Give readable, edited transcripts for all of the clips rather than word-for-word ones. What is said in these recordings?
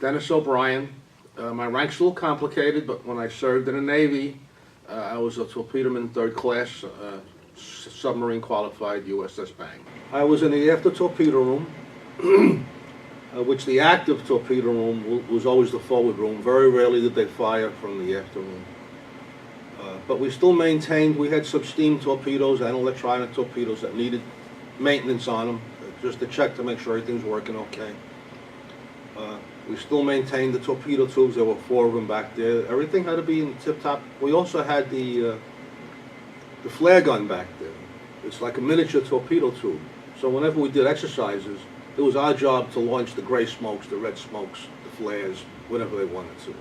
Denis O'Brien. My rank's a little complicated, but when I served in the Navy, I was a torpedoman third class, submarine qualified USS Bang. I was in the after torpedo room, which the active torpedo room was always the forward room. Very rarely did they fire from the after room. But we still maintained, we had some steam torpedoes and electronic torpedoes that needed maintenance on them, just to check to make sure everything's working okay. We still maintained the torpedo tubes. There were 4 of them back there. Everything had to be in tip-top. We also had the flare gun back there. It's like a miniature torpedo tube. So whenever we did exercises, it was our job to launch the gray smokes, the red smokes, the flares, whatever they wanted to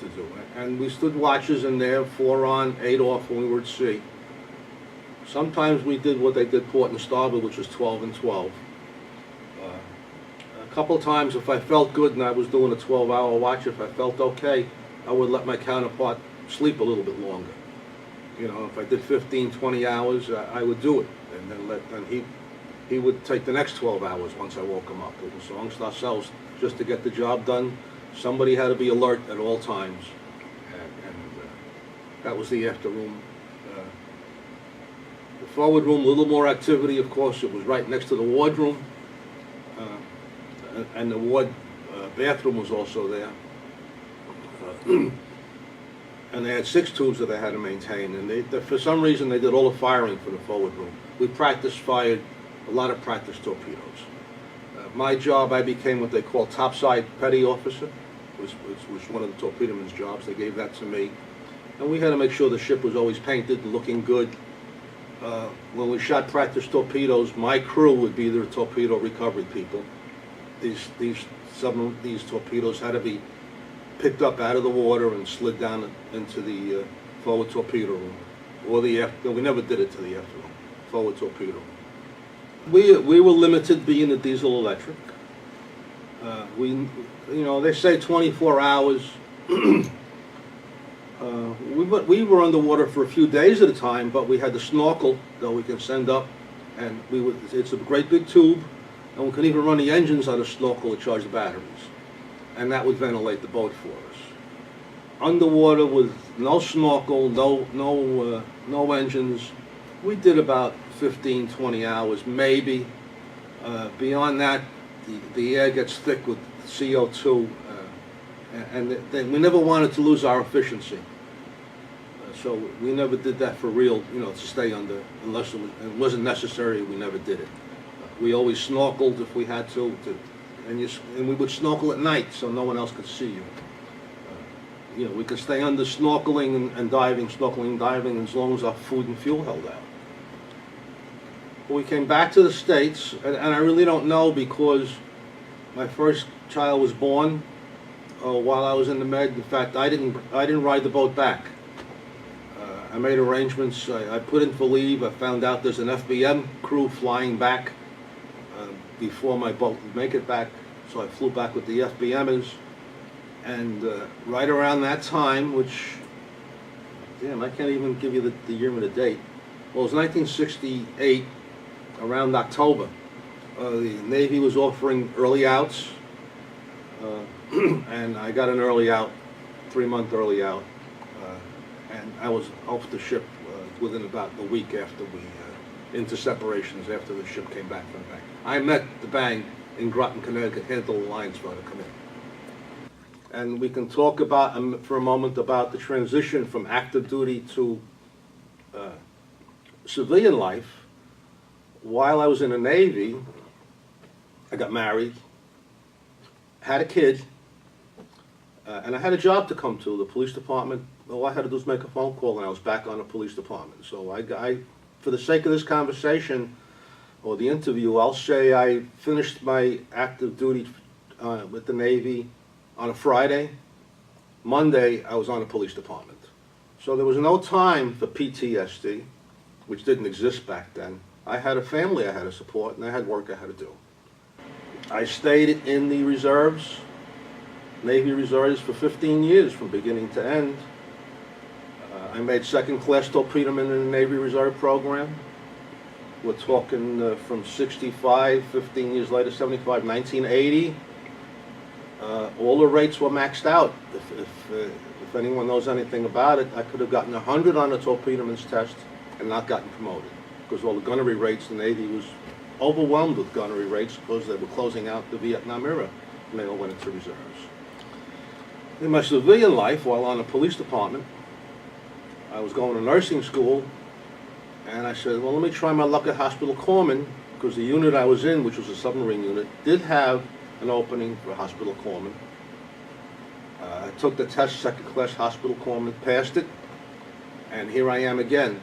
do. And we stood watches in there, 4 on, 8 off when we were at sea. Sometimes we did what they did port and starboard, which was 12 and 12. A couple times, if I felt good and I was doing a 12-hour watch, if I felt okay, I would let my counterpart sleep a little bit longer. You know, if I did 15, 20 hours, I would do it, and then he would take the next 12 hours once I woke him up. It was amongst ourselves just to get the job done. Somebody had to be alert at all times, and that was the after room. The forward room, a little more activity, of course. It was right next to the wardroom. And the ward bathroom was also there. And they had 6 tubes that they had to maintain, and for some reason they did all the firing for the forward room. We fired a lot of practice torpedoes. My job, I became what they call topside petty officer, which was one of the torpedoman's jobs. They gave that to me. And we had to make sure the ship was always painted and looking good. When we shot practice torpedoes, my crew would be the torpedo recovery people. These torpedoes had to be picked up out of the water and slid down into the forward torpedo room, or the after. We never did it to the after room, forward torpedo room. We were limited being a diesel electric. They say 24 hours. We were underwater for a few days at a time, but we had the snorkel that we can send up, and it's a great big tube. And we could even run the engines out of snorkel to charge the batteries. And that would ventilate the boat for us. Underwater with no snorkel, no engines, we did about 15, 20 hours, maybe. Beyond that, the air gets thick with CO2, and we never wanted to lose our efficiency. So we never did that for real, to stay under, unless it wasn't necessary, we never did it. We always snorkeled if we had to, and we would snorkel at night so no one else could see you. We could stay under snorkeling and diving, snorkeling, diving, as long as our food and fuel held out. We came back to the States, and I really don't know, because my first child was born while I was in the Med. In fact, I didn't ride the boat back. I made arrangements. I put in for leave. I found out there's an FBM crew flying back before my boat would make it back, so I flew back with the FBMers, and right around that time, which, damn, I can't even give you the year and the date. Well, it was 1968, around October. The Navy was offering early outs, and I got an early out, 3-month early out, and I was off the ship within about a week after into separations after the ship came back from the Bang. I met the Bang in Groton, Connecticut, had the lines for her to come in. And we can talk about, for a moment, about the transition from active duty to civilian life. While I was in the Navy, I got married, had a kid, and I had a job to come to, the police department. All I had to do was make a phone call, and I was back on the police department. So I for the sake of this conversation, or the interview, I'll say I finished my active duty with the Navy on a Friday. Monday, I was on the police department. So there was no time for PTSD, which didn't exist back then. I had a family I had to support, and I had work I had to do. I stayed in the reserves, Navy Reserves, for 15 years from beginning to end. I made 2nd class torpedoman in the Navy Reserve program. We're talking from 65, 15 years later, 75, 1980. All the rates were maxed out. If anyone knows anything about it, I could have gotten 100 on the Torpedoman's test and not gotten promoted, because all the gunnery rates, the Navy was overwhelmed with gunnery rates because they were closing out the Vietnam era, and they all went into reserves. In my civilian life, while on the police department, I was going to nursing school, and I said, well, let me try my luck at hospital corpsman, because the unit I was in, which was a submarine unit, did have an opening for a hospital corpsman. I took the test, second class hospital corpsman, passed it, and here I am again.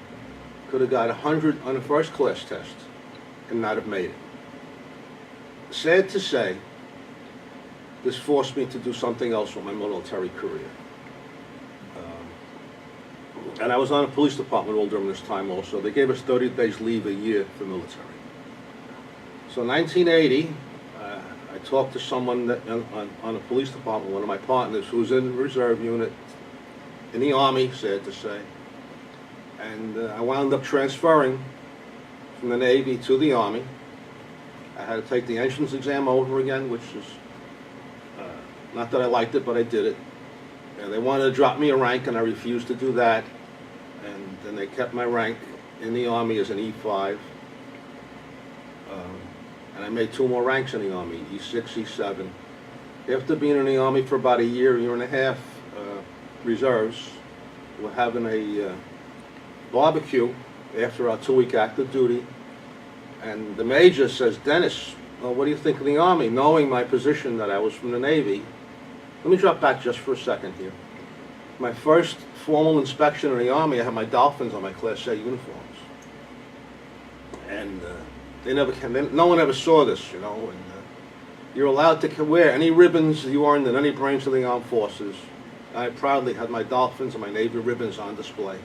Could have got 100 on the first class test and not have made it. Sad to say, this forced me to do something else with my military career. And I was on a police department all during this time also. They gave us 30 days leave a year for military. So in 1980, I talked to someone that, on a police department, one of my partners, who was in the reserve unit in the Army, sad to say. And I wound up transferring from the Navy to the Army. I had to take the entrance exam over again, which is, not that I liked it, but I did it. And they wanted to drop me a rank, and I refused to do that. And then they kept my rank in the Army as an E5. And I made 2 more ranks in the Army, E6, E7. After being in the Army for about a year and a half, reserves, we're having a barbecue after our 2-week active duty. And the major says, Dennis, well, what do you think of the Army? Knowing my position that I was from the Navy. Let me drop back just for a second here. My first formal inspection in the Army, I had my Dolphins on my Class A uniforms. And they never came, no one ever saw this, you know. And you're allowed to wear any ribbons you earned in any branch of the armed forces. I proudly had my Dolphins and my Navy ribbons on display.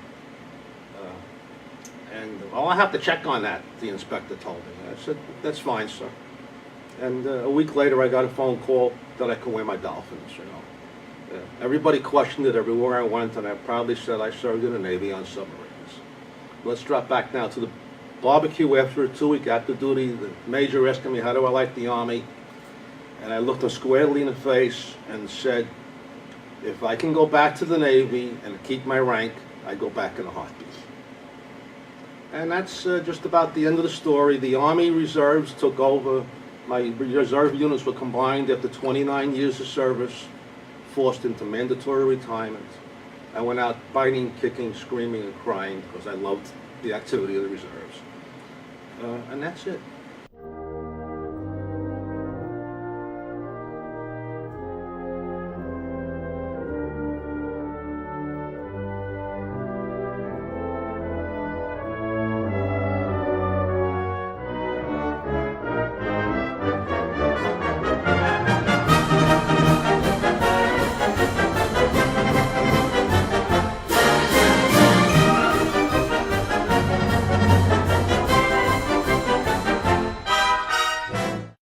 And, well, I have to check on that, the inspector told me. I said, that's fine, sir. And a week later, I got a phone call that I could wear my Dolphins, you know. Everybody questioned it everywhere I went, and I proudly said I served in the Navy on submarines. Let's drop back now to the barbecue after a 2-week active duty. The major asking me, how do I like the Army? And I looked him squarely in the face and said, if I can go back to the Navy and keep my rank, I go back in a heartbeat. And that's just about the end of the story. The Army Reserves took over. My reserve units were combined after 29 years of service, forced into mandatory retirement. I went out biting, kicking, screaming, and crying because I loved the activity of the reserves. And that's it.